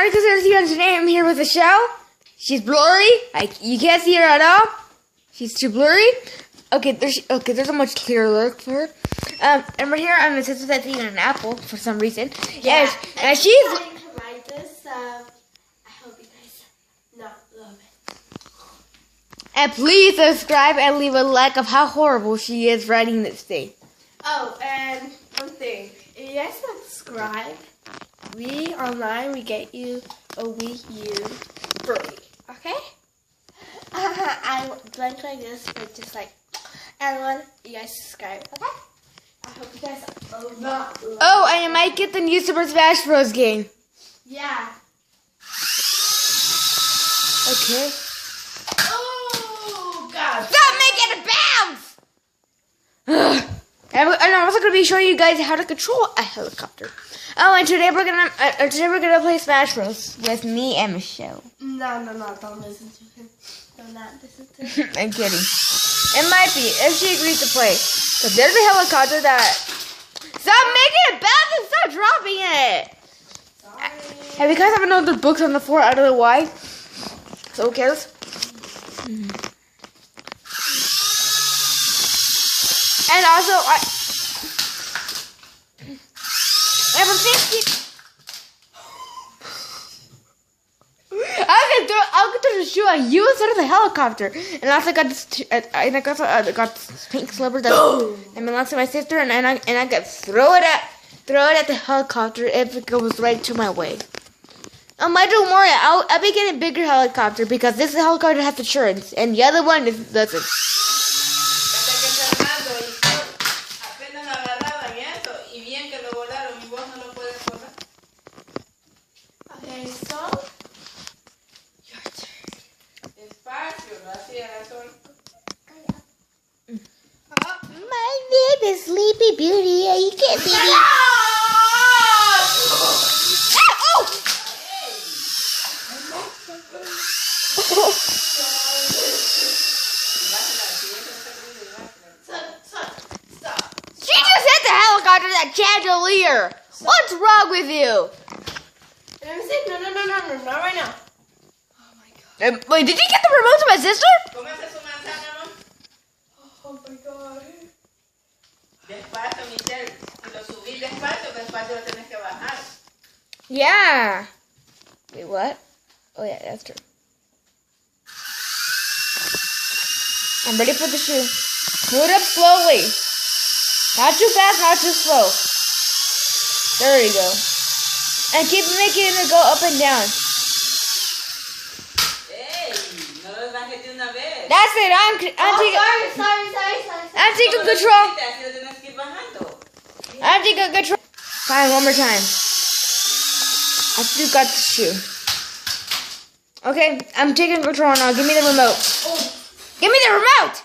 Marcus here, and today I'm here with Michelle. She's blurry. You can't see her at all. She's too blurry. Okay, there's a much clearer look for her. And right here, I'm the sister that's eating an apple for some reason. Yeah, and she's trying to write this. I hope you guys not love it. And please subscribe and leave a like of how horrible she is writing this thing. Oh, and one thing, if you guys subscribe, we get you a week free. Okay? I blank like this, but just like everyone, you guys subscribe. Okay? I hope you guys love it. Oh, and you might get the new Super Smash Bros. Game. Yeah. Okay. Oh, God. Stop making it bounce! And I'm also going to be showing you guys how to control a helicopter. Oh, and today we're gonna play Smash Bros. With me and Michelle. No, don't listen to him. Do not listen to him. I'm kidding. It might be, if she agrees to play. But there's a helicopter that... Stop making it bounce and stop dropping it! Sorry. Have you guys ever known the books on the floor? I don't know why. So who cares? And also, I was thinking... I'll get the shoe on you instead of the helicopter. And also I got this, I got this pink slipper that I belongs to my sister, and I got throw it at the helicopter if it goes right to my way. Don't worry, I'll be getting a bigger helicopter because this helicopter has insurance and the other one doesn't. Okay, so your turn. My name is Sleepy Beauty, and you can't see me. Stop. She just hit the helicopter, that chandelier. What's wrong with you? Let me see. No, not right now. Oh my God. Wait, did you get the remote to my sister? Oh my God. Despacio, Michelle. Si lo subís despacio lo tenés que bajar. Yeah. Wait, what? Oh yeah, that's true. I'm ready for the shoe. Move it up slowly. Not too fast, not too slow. There you go. And keep making it go up and down. Hey, no lo bajes de una vez. That's it. I'm taking control. Así lo tenés que ir bajando. I'm taking control. Fine, one more time. I still got the shoe. Okay, I'm taking control now. Give me the remote. Give me the remote!